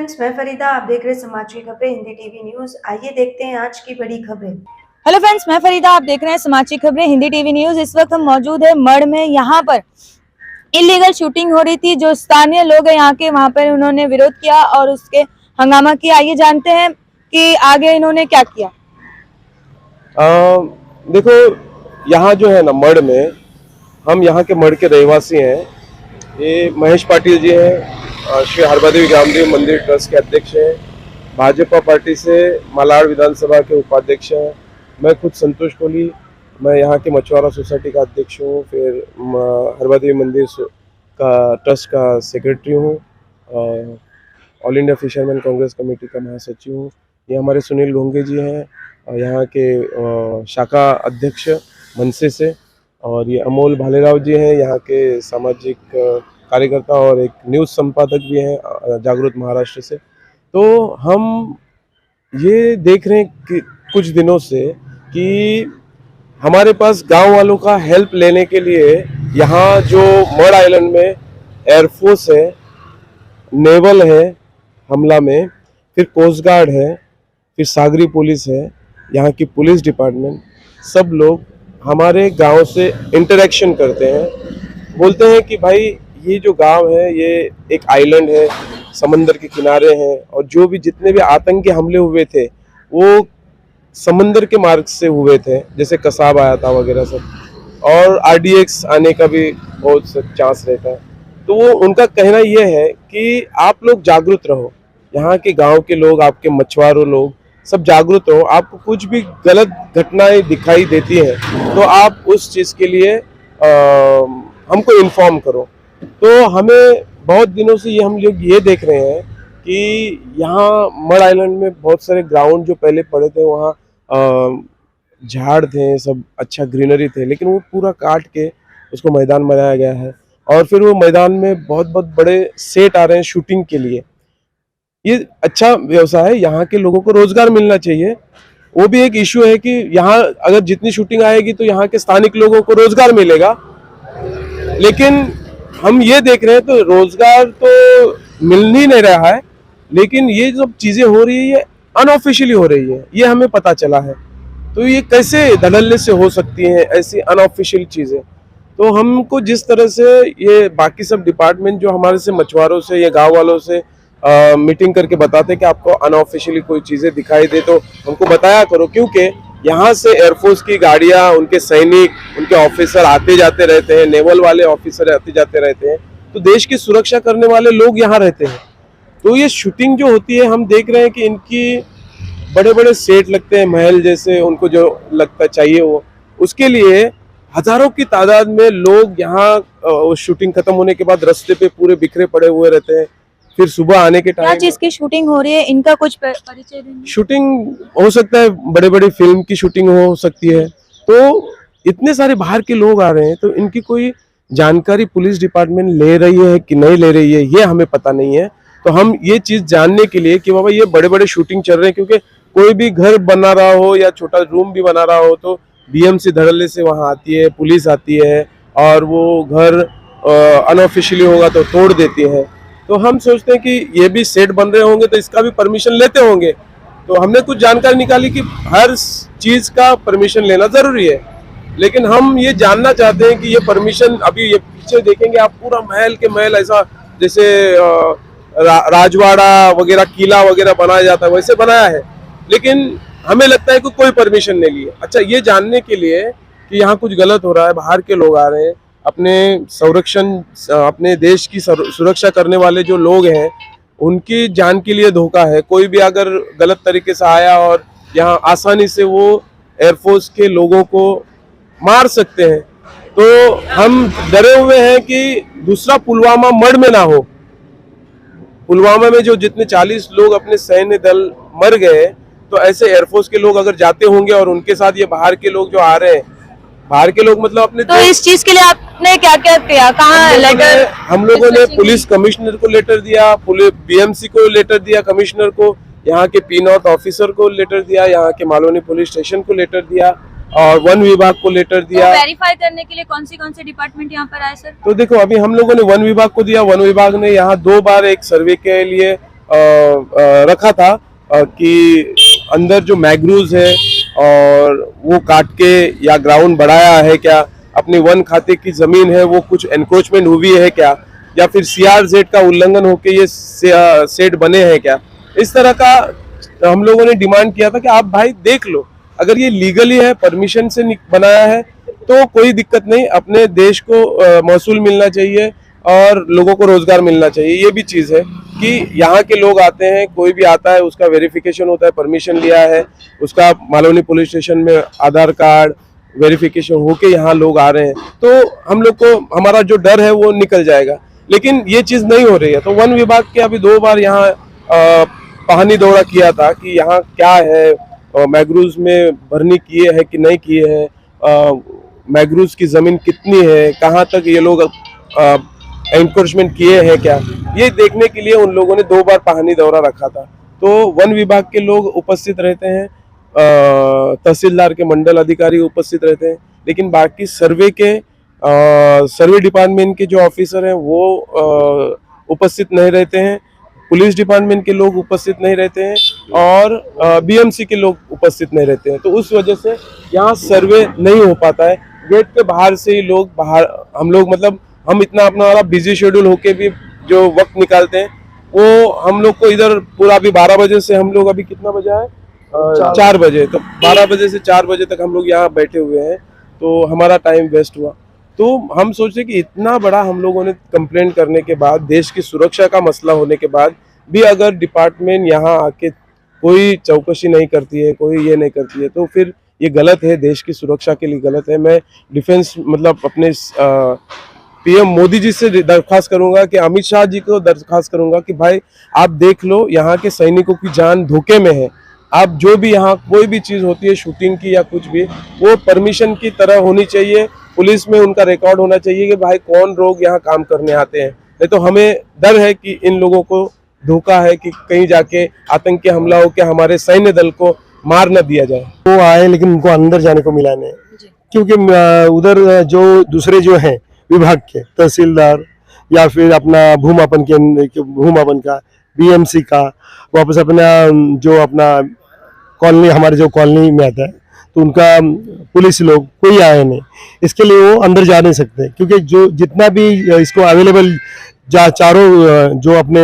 Friends, मैं फरीदा। आप देख रहे हैं समाज की खबरें हिंदी टीवी न्यूज। आइए देखते हैं आज की बड़ी खबरें। हेलो फ्रेंड्स, मैं फरीदा। आप देख रहे हैं समाचार खबरें हिंदी टीवी न्यूज। इस वक्त हम मौजूद है मढ़ में। यहाँ पर इलीगल शूटिंग हो रही थी। जो स्थानीय लोग हैं यहाँ के, वहाँ पर उन्होंने विरोध किया और उसके हंगामा किया। आइए जानते हैं कि आगे इन्होंने क्या किया। देखो, यहाँ जो है ना मढ़ में, हम यहाँ के मढ़ के रहवासी हैं। ये महेश पाटिल जी हैं, श्री हरबादेवी ग्रामदेव मंदिर ट्रस्ट के अध्यक्ष हैं। भाजपा पार्टी से मालाड विधानसभा के उपाध्यक्ष हैं। मैं खुद संतोष कोहली, मैं यहाँ के मछुआरा सोसाइटी का अध्यक्ष हूँ। फिर हरबादेवी मंदिर का ट्रस्ट का सेक्रेटरी हूँ। All India fisherman Congress committee का महासचिव हूँ। ये हमारे सुनील घोंगे जी हैं, यहाँ के शाखा अध्यक्ष मनसे से। और ये अमोल भालेराव जी हैं, यहाँ के सामाजिक कार्यकर्ता और एक न्यूज़ संपादक भी हैं जागृत महाराष्ट्र से। तो हम ये देख रहे हैं कि कुछ दिनों से कि हमारे पास गांव वालों का हेल्प लेने के लिए यहाँ जो मढ़ आइलैंड में एयरफोर्स है, नेवल है हमला में, फिर कोस्ट गार्ड है, फिर सागरी पुलिस है, यहाँ की पुलिस डिपार्टमेंट, सब लोग हमारे गांव से इंटरेक्शन करते हैं। बोलते हैं कि भाई ये जो गांव है ये एक आइलैंड है, समंदर के किनारे हैं, और जो भी जितने भी आतंकी हमले हुए थे वो समंदर के मार्ग से हुए थे, जैसे कसाब आया था वगैरह सब, और RDX आने का भी बहुत चांस रहता है। तो वो उनका कहना ये है कि आप लोग जागरूक रहो, यहाँ के गांव के लोग, आपके मछुआरों लोग सब जागरूक रहो। आपको कुछ भी गलत घटनाएं दिखाई देती हैं तो आप उस चीज़ के लिए हमको इन्फॉर्म करो। तो हमें बहुत दिनों से हम लोग ये देख रहे हैं कि यहाँ मढ़ आइलैंड में बहुत सारे ग्राउंड जो पहले पड़े थे, वहाँ झाड़ थे, सब अच्छा ग्रीनरी थे, लेकिन वो पूरा काट के उसको मैदान बनाया गया है। और फिर वो मैदान में बहुत बहुत बड़े सेट आ रहे हैं शूटिंग के लिए। ये अच्छा व्यवसाय है, यहाँ के लोगों को रोजगार मिलना चाहिए। वो भी एक इश्यू है कि यहाँ अगर जितनी शूटिंग आएगी तो यहाँ के स्थानिक लोगों को रोजगार मिलेगा, लेकिन हम ये देख रहे हैं तो रोजगार तो मिल ही नहीं रहा है। लेकिन ये जो चीजें हो रही है ये अनऑफिशियली हो रही है, ये हमें पता चला है। तो ये कैसे धड़ल्ले से हो सकती हैं ऐसी अनऑफिशियल चीजें। तो हमको जिस तरह से ये बाकी सब डिपार्टमेंट जो हमारे से मछुआरों से या गाँव वालों से मीटिंग करके बताते हैं कि आपको अनऑफिशियली कोई चीजें दिखाई दे तो हमको बताया करो, क्योंकि यहाँ से एयरफोर्स की गाड़ियाँ, उनके सैनिक, उनके ऑफिसर आते जाते रहते हैं, नेवल वाले ऑफिसर आते जाते रहते हैं। तो देश की सुरक्षा करने वाले लोग यहाँ रहते हैं। तो ये शूटिंग जो होती है, हम देख रहे हैं कि इनकी बड़े बड़े सेट लगते हैं, महल जैसे, उनको जो लगता चाहिए वो, उसके लिए हजारों की तादाद में लोग यहाँ शूटिंग खत्म होने के बाद रास्ते पे पूरे बिखरे पड़े हुए रहते हैं। फिर सुबह आने के टाइम क्या चीज की शूटिंग हो रही है, इनका कुछ परिचय देंगे? शूटिंग हो सकता है, बड़े बड़े फिल्म की शूटिंग हो सकती है। तो इतने सारे बाहर के लोग आ रहे हैं, तो इनकी कोई जानकारी पुलिस डिपार्टमेंट ले रही है कि नहीं ले रही है, ये हमें पता नहीं है। तो हम ये चीज जानने के लिए कि बाबा ये बड़े बड़े शूटिंग चल रहे हैं, क्योंकि कोई भी घर बना रहा हो या छोटा रूम भी बना रहा हो तो BMC धड़ल्ले से वहाँ आती है, पुलिस आती है, और वो घर अनऑफिशियली होगा तो तोड़ देती है। तो हम सोचते हैं कि ये भी सेट बन रहे होंगे तो इसका भी परमिशन लेते होंगे। तो हमने कुछ जानकारी निकाली कि हर चीज का परमिशन लेना जरूरी है, लेकिन हम ये जानना चाहते हैं कि ये परमिशन, अभी ये पीछे देखेंगे आप, पूरा महल के महल ऐसा जैसे राजवाड़ा वगैरह, किला वगैरह बनाया जाता है वैसे बनाया है, लेकिन हमें लगता है कि कोई परमिशन नहीं ली है। अच्छा, ये जानने के लिए कि यहाँ कुछ गलत हो रहा है, बाहर के लोग आ रहे हैं, अपने संरक्षण, अपने देश की सुरक्षा करने वाले जो लोग हैं उनकी जान के लिए धोखा है। कोई भी अगर गलत तरीके से आया और यहाँ आसानी से वो एयरफोर्स के लोगों को मार सकते हैं, तो हम डरे हुए हैं कि दूसरा पुलवामा मढ़ में ना हो। पुलवामा में जो जितने 40 लोग अपने सैन्य दल मर गए, तो ऐसे एयरफोर्स के लोग अगर जाते होंगे और उनके साथ ये बाहर के लोग जो आ रहे हैं, बाहर के लोग मतलब अपने, तो इस चीज के लिए आपने क्या क्या किया? कहाँ लेटर? हम लोगों ने पुलिस कमिश्नर को लेटर दिया, BMC को लेटर दिया, कमिश्नर को, यहाँ के P0 ऑफिसर को लेटर दिया, यहाँ के मालोनी पुलिस स्टेशन को लेटर दिया, और वन विभाग को लेटर दिया। तो वेरीफाई करने के लिए कौन से डिपार्टमेंट यहाँ पर आए सर? तो देखो, अभी हम लोगों ने वन विभाग को दिया, वन विभाग ने यहाँ 2 बार एक सर्वे के लिए रखा था कि अंदर जो मैग्रूज है और वो काट के या ग्राउंड बढ़ाया है क्या, अपनी वन खाते की जमीन है वो कुछ एनक्रोचमेंट हुई है क्या, या फिर CRZ का उल्लंघन होके ये सेट बने हैं क्या, इस तरह का हम लोगों ने डिमांड किया था कि आप भाई देख लो, अगर ये लीगली है, परमिशन से बनाया है तो कोई दिक्कत नहीं, अपने देश को महसूल मिलना चाहिए और लोगों को रोजगार मिलना चाहिए। ये भी चीज है कि यहाँ के लोग आते हैं, कोई भी आता है उसका वेरिफिकेशन होता है, परमिशन लिया है उसका, मालवनी पुलिस स्टेशन में आधार कार्ड वेरिफिकेशन होके यहाँ लोग आ रहे हैं, तो हम लोग को हमारा जो डर है वो निकल जाएगा। लेकिन ये चीज नहीं हो रही है, तो वन विभाग के अभी 2 बार यहाँ पहानी दौरा किया था कि यहाँ क्या है, मैग्रूज में भरनी किए है कि नहीं किए है, मैग्रूज की जमीन कितनी है, कहाँ तक ये लोग एनक्रोचमेंट किए हैं क्या, ये देखने के लिए उन लोगों ने 2 बार पहानी दौरा रखा था। तो वन विभाग के लोग उपस्थित रहते हैं, तहसीलदार के मंडल अधिकारी उपस्थित रहते हैं, लेकिन बाकी सर्वे डिपार्टमेंट के जो ऑफिसर हैं वो उपस्थित नहीं रहते हैं, पुलिस डिपार्टमेंट के लोग उपस्थित नहीं रहते हैं और BMC के लोग उपस्थित नहीं रहते हैं। तो उस वजह से यहाँ सर्वे नहीं हो पाता है। गेट के बाहर से ही लोग बाहर, हम लोग मतलब हम इतना अपना बिजी शेड्यूल होके भी जो वक्त निकालते हैं वो हम लोग को इधर पूरा अभी 12 बजे से हम लोग, अभी कितना बजा है 4 बजे, तो 12 बजे से 4 बजे तक हम लोग यहाँ बैठे हुए हैं, तो हमारा टाइम वेस्ट हुआ। तो हम सोचे कि इतना बड़ा हम लोगों ने कंप्लेंट करने के बाद, देश की सुरक्षा का मसला होने के बाद भी अगर डिपार्टमेंट यहाँ आके कोई चौकसी नहीं करती है, कोई ये नहीं करती है, तो फिर ये गलत है, देश की सुरक्षा के लिए गलत है। मैं डिफेंस मतलब अपने PM मोदी जी से दरख्वास्त करूंगा कि अमित शाह जी को दरख्वास्त करूंगा कि भाई आप देख लो, यहाँ के सैनिकों की जान धोखे में है, आप जो भी यहाँ कोई भी चीज होती है शूटिंग की या कुछ भी, वो परमिशन की तरह होनी चाहिए, पुलिस में उनका रिकॉर्ड होना चाहिए कि भाई कौन लोग यहाँ काम करने आते हैं। नहीं तो हमें डर है कि इन लोगों को धोखा है कि कहीं जाके आतंकी हमला हो के हमारे सैन्य दल को मार न दिया जाए। वो आए लेकिन उनको अंदर जाने को मिला नहीं, क्योंकि उधर जो दूसरे जो हैं विभाग के तहसीलदार या फिर अपना भूमापन का BMC का, वापस अपना जो अपना कॉलोनी, हमारे जो कॉलोनी में आता है, तो उनका पुलिस लोग कोई आए नहीं। इसके लिए वो अंदर जा नहीं सकते, क्योंकि जो जितना भी इसको अवेलेबल चारों जो अपने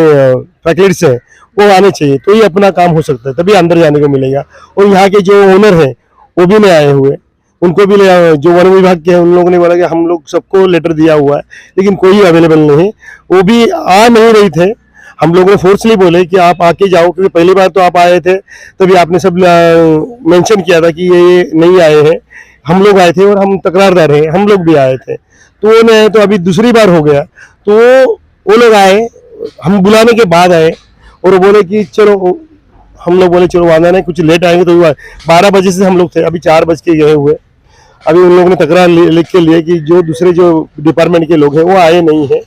फैकल्टीज है वो आने चाहिए, तो ये अपना काम हो सकता है, तभी अंदर जाने को मिलेगा। और यहाँ के जो ओनर हैं वो भी नहीं आए हुए, उनको भी जो वन विभाग के हैं उन लोगों ने बोला कि हम लोग सबको लेटर दिया हुआ है, लेकिन कोई अवेलेबल नहीं है, वो भी आ नहीं रही थे। हम लोगों ने फोर्सली बोले कि आप आके जाओ, क्योंकि पहली बार तो आप आए थे, तभी आपने सब मेंशन किया था कि ये नहीं आए हैं, हम लोग आए थे और हम तकरारदार हैं, हम लोग भी आए थे, तो वो नहीं आए। तो अभी दूसरी बार हो गया, तो वो लोग आए, हम बुलाने के बाद आए और बोले कि चलो, हम लोग बोले चलो आना नहीं, कुछ लेट आएंगे। तो 12 बजे से हम लोग थे, अभी 4 बज के गए हुए। अभी उन लोगों ने तकरार लिख के लिए कि जो दूसरे जो डिपार्टमेंट के लोग हैं वो आए नहीं हैं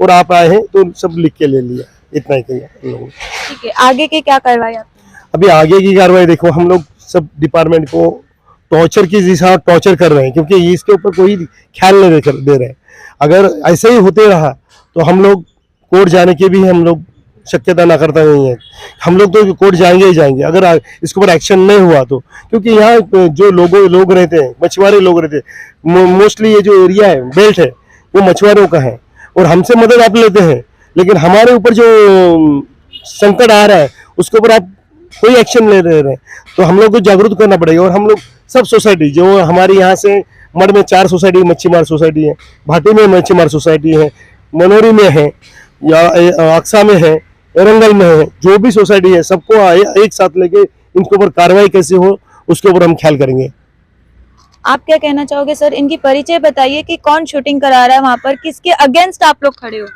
और आप आए हैं, तो सब लिख के ले लिया, इतना ही किया हम लोगों ने। ठीक है, आगे की क्या कार्रवाई आप? अभी आगे की कार्रवाई देखो, हम लोग सब डिपार्टमेंट को टॉर्चर की जैसा टॉर्चर कर रहे हैं, क्योंकि इसके ऊपर कोई ख्याल नहीं दे रहे हैं। अगर ऐसे ही होते रहा तो हम लोग कोर्ट जाने की भी हम लोग शक्यता ना करता नहीं है, हम लोग तो कोर्ट जाएंगे ही जाएंगे अगर इसके ऊपर एक्शन नहीं हुआ तो। क्योंकि यहाँ जो लोग रहते हैं, मछुआरे लोग रहते हैं, मोस्टली ये जो एरिया है, बेल्ट है, वो मछुआरों का है और हमसे मदद आप लेते हैं, लेकिन हमारे ऊपर जो संकट आ रहा है उसके ऊपर आप कोई एक्शन नहीं ले रहे हैं। तो हम लोग को जागरूक करना पड़ेगा। और हम लोग सब सोसाइटी जो हमारी यहाँ से मड में 4 सोसाइटी मच्छीमार सोसाइटी है, भाटी में मच्छीमार सोसाइटी है, मनोरी में है, या अक्सा में है, एरंगल में है, जो भी सोसाइटी है सबको एक साथ लेके इनके ऊपर कार्रवाई कैसे हो उसके ऊपर हम ख्याल करेंगे। आप क्या कहना चाहोगे सर? इनकी परिचय बताइए कि कौन शूटिंग करा रहा है वहाँ पर, किसके अगेंस्ट आप लोग खड़े हो?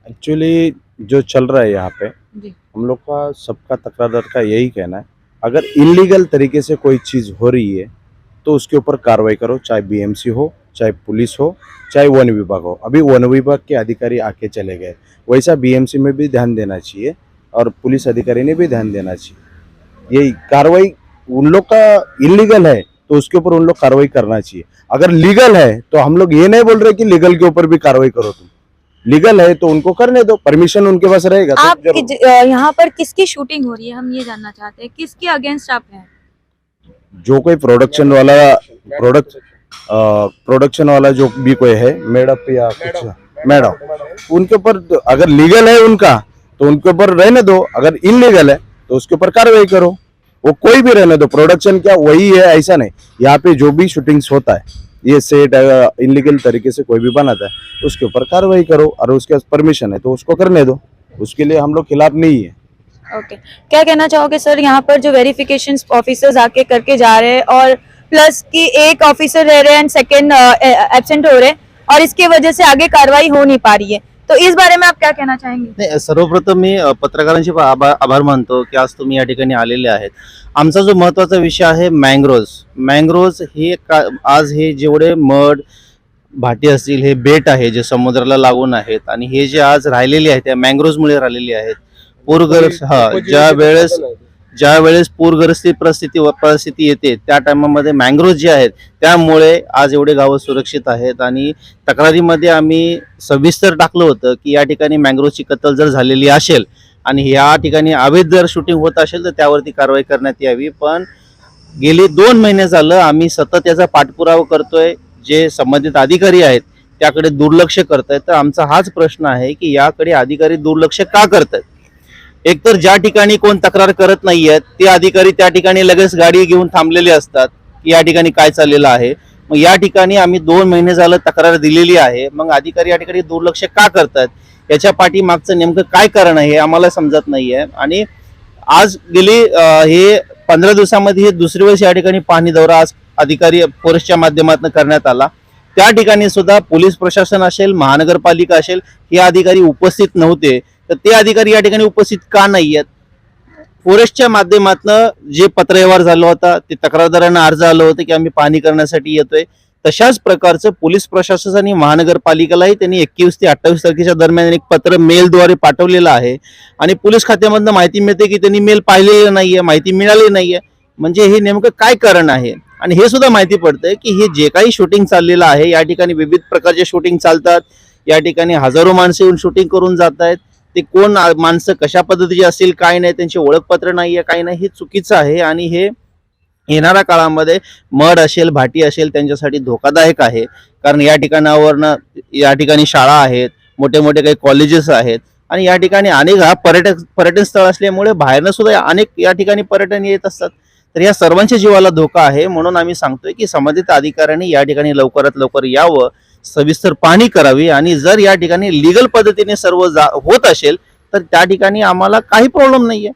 एक्चुअली जो चल रहा है यहाँ पे जी। हम लोग का सबका तकरारदार का यही कहना है, अगर इलीगल तरीके से कोई चीज़ हो रही है तो उसके ऊपर कार्रवाई करो, चाहे BMC हो, चाहे पुलिस हो, चाहे वन विभाग हो। अभी वन विभाग के अधिकारी आके चले गए, वैसा BMC में भी ध्यान देना चाहिए और पुलिस अधिकारी ने भी ध्यान देना चाहिए। ये कार्रवाई उन लोग का इलीगल है तो उसके ऊपर उन लोग कार्रवाई करना चाहिए। अगर लीगल है तो हम लोग ये नहीं बोल रहे कि लीगल के ऊपर भी कार्रवाई करो तुम, लीगल है तो उनको करने दो, परमिशन उनके पास रहेगा तो आप जरूर। यहाँ पर किसकी शूटिंग हो रही है, हम ये जानना चाहते हैं, किसके अगेंस्ट आप हैं? जो कोई प्रोडक्शन वाला जो भी कोई है, मेडअप या कुछ मैडम, उनके ऊपर अगर लीगल है उनका तो उनके ऊपर रहने दो, अगर इनलीगल है तो उसके ऊपर कार्रवाई करो। वो कोई भी रहने दो, प्रोडक्शन क्या वही है ऐसा नहीं। यहाँ पे जो भी शूटिंग्स होता है, ये सेट इनलीगल तरीके से कोई भी बनाता है उसके ऊपर कार्रवाई करो, और उसके पास परमिशन है तो उसको करने दो, उसके लिए हम लोग खिलाफ नहीं है। ओके, क्या कहना चाहोगे सर, यहाँ पर जो वेरिफिकेशन ऑफिसर्स आके करके जा रहे हैं और प्लस की एक ऑफिसर रह रहे हैं एंड सेकेंड एब्सेंट हो रहे हैं और इसकी वजह से आगे कार्रवाई हो नहीं पा रही है, तो इस बारे में आप क्या कहना चाहेंगे? नाही, सर्वप्रथम मी पत्रकारांचे आभार मानतो की आज तुम्ही या ठिकाणी आलेले आहेत. आमचा जो महत्त्वाचा विषय आहे मँग्रोव्ज हे आज हे जेवढे मड भाटी असतील, हे बेट आहे जे समुद्राला लागून आहेत आणि हे जे आज राहिलेले आहेत त्या मँग्रोव्जमुळे राहिलेले आहेत. ज्या वेळेस पूरग्रस्त परिस्थिती येते त्या टायमामध्ये मँग्रोव्ह जे आहेत त्यामुळे आज एवढे गावं सुरक्षित आहेत. आणि तक्रारीमध्ये आम्ही सविस्तर टाकलं होतं की या ठिकाणी मँग्रोव्हची कत्तल जर झालेली असेल आणि या ठिकाणी अवैध जर शूटिंग होत असेल तर त्यावरती कारवाई करण्यात यावी. पण गेली 2 महिने झालं आम्ही सतत याचा पाठपुरावा करतोय, जे संबंधित अधिकारी आहेत त्याकडे दुर्लक्ष करतायत. तर आमचा हाच प्रश्न आहे की याकडे अधिकारी दुर्लक्ष का करतायत? एकतर ज्या ठिकाणी कोण तक्रार करत नाहीयेत ते अधिकारी त्या ठिकाणी लगेच गाडी घेऊन थांबलेले असतात की या ठिकाणी काय चाललेलं आहे. मग या ठिकाणी आम्ही 2 महिने झालं तक्रार दिलेली आहे, मग अधिकारी या ठिकाणी दुर्लक्ष का करतात? याच्या पाठीमागचं नेमकं काय कारण आहे हे आम्हाला समजत नाहीये. आणि आज गेली हे 15 दिवसामध्ये हे दुसरी वेळेस या ठिकाणी पाहणी दौरा आज अधिकारी फॉरेस्टच्या माध्यमातून करण्यात आला. त्या ठिकाणी सुद्धा पोलीस प्रशासन असेल, महानगरपालिका असेल, हे अधिकारी उपस्थित नव्हते. तर ते अधिकारी या ठिकाणी उपस्थित का नाही आहेत? फॉरेस्टच्या माध्यमातून जे पत्रव्यवहार झाला होता ते तक्रारदारांना अर्ज आलं होतं की आम्ही पाहणी करण्यासाठी येतोय, तशाच प्रकारचं पोलीस प्रशासन आणि महानगरपालिकेलाही त्यांनी 21 ते 28 तारखेच्या दरम्यान एक पत्र मेलद्वारे पाठवलेलं आहे. आणि पोलीस खात्यामधनं माहिती मिळते की त्यांनी मेल पाहिलेलं नाहीये, माहिती मिळाली नाहीये. म्हणजे हे नेमकं काय कारण आहे? आणि हे सुद्धा माहिती पडतंय की हे जे काही शूटिंग चाललेलं आहे या ठिकाणी विविध प्रकारचे शूटिंग चालतात, या ठिकाणी हजारो माणसं येऊन शूटिंग करून जात आहेत. ते कोण माणसं कशा पद्धतीची असतील काय नाही, त्यांचे ओळखपत्र नाहीये, काही नाही, हे चुकीचं आहे. आणि हे येणाऱ्या काळामध्ये मड असेल, भाटी असेल त्यांच्यासाठी धोकादायक आहे. कारण या ठिकाणावरनं या ठिकाणी शाळा आहेत, मोठे मोठे काही कॉलेजेस आहेत आणि या ठिकाणी अनेक हा पर्यटन स्थळ असल्यामुळे बाहेरनं सुद्धा अनेक या ठिकाणी पर्यटन येत असतात. तर या सर्वांच्या जीवाला धोका आहे. म्हणून आम्ही सांगतोय की संबंधित अधिकाऱ्यांनी या ठिकाणी लवकरात लवकर यावं, सविस्तर पाहणी करावी आणि जर या ठिकाणी लीगल पद्धतीने सर्व होत असेल तर त्या ठिकाणी आम्हाला काही प्रॉब्लेम नाहीये.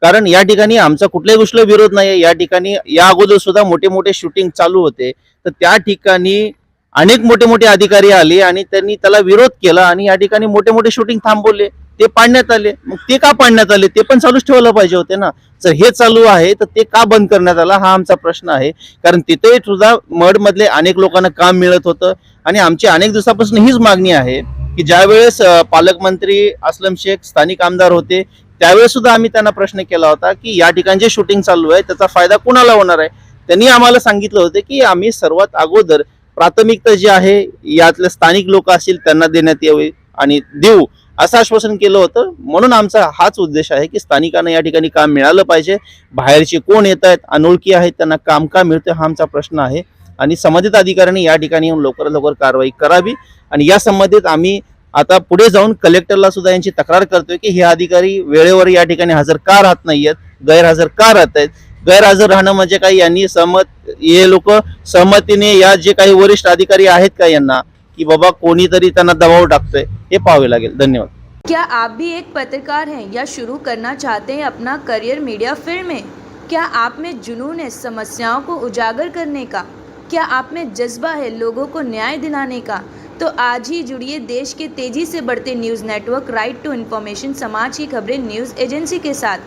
कारण या ठिकाणी आमचा कुठल्याही गोष्टीला विरोध नाहीये. या ठिकाणी या अगोदर सुद्धा मोठे मोठे शूटिंग चालू होते, तर त्या ठिकाणी अनेक मोठे मोठे अधिकारी आले आणि त्यांनी त्याला विरोध केला आणि या ठिकाणी मोठे मोठे शूटिंग थांबवले, ते पाडण्यात आले. मग ते का पाडण्यात आले? ते पण चालूच ठेवायला पाहिजे होते ना. जर हे चालू आहे तर ते का बंद करण्यात आला हा आमचा प्रश्न आहे. कारण तिथे सुद्धा मड मधले अनेक लोकांना काम मिळत होतं आणि आमची अनेक दिवसापासून हीच मागणी आहे की ज्यावेळेस पालकमंत्री अस्लम शेख स्थानिक आमदार होते त्यावेळेस सुद्धा आम्ही त्यांना प्रश्न केला होता की या ठिकाणी जे शूटिंग चालू आहे त्याचा फायदा कुणाला होणार आहे. त्यांनी आम्हाला सांगितलं होतं की आम्ही सर्वात अगोदर प्राथमिकता जी आहे यातले स्थानिक लोक असतील त्यांना देण्यात यावी आणि देऊ असं आश्वासन केलं होतं. म्हणून आमचा हाच उद्देश आहे की स्थानिकांना या ठिकाणी काम मिळालं पाहिजे. बाहेरचे कोण येत आहेत, अनोळखी आहेत, त्यांना काम का मिळतं हा आमचा प्रश्न आहे. आणि संबंधित अधिकाऱ्यांनी या ठिकाणी येऊन लवकरात लवकर कारवाई करावी. आणि या संबंधित आम्ही आता पुढे जाऊन कलेक्टरला सुद्धा यांची तक्रार करतोय की हे अधिकारी वेळेवर या ठिकाणी हजर का राहत नाहीयेत, गैरहजर का राहत आहेत. गैरहजर राहणं म्हणजे काही यांनी हे लोक सहमतीने या जे काही वरिष्ठ अधिकारी आहेत का यांना कि बाबा कोणीतरी त्यांना दबाव टाकतोय हे पाहावे लागेल. धन्यवाद. क्या आप भी एक पत्रकार हैं या शुरू करना चाहते हैं अपना करियर मीडिया फील्ड में? क्या आप में जुनून है समस्याओं को उजागर करने का? क्या आप में जज्बा है लोगों को न्याय दिलाने का? तो आज ही जुड़िए देश के तेजी से बढ़ते news network right to information समाज की खबरें न्यूज़ एजेंसी के साथ.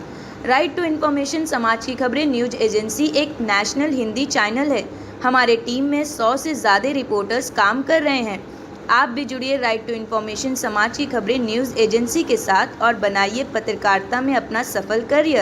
राइट टू इन्फॉर्मेशन समाज की खबरें न्यूज़ एजेंसी एक नेशनल हिंदी चैनल है. हमारे टीम में 100 से ज़्यादा रिपोर्टर्स काम कर रहे हैं. आप भी जुड़िए राइट टू इन्फॉर्मेशन समाज की खबरें न्यूज़ एजेंसी के साथ और बनाइए पत्रकारिता में अपना सफल करियर.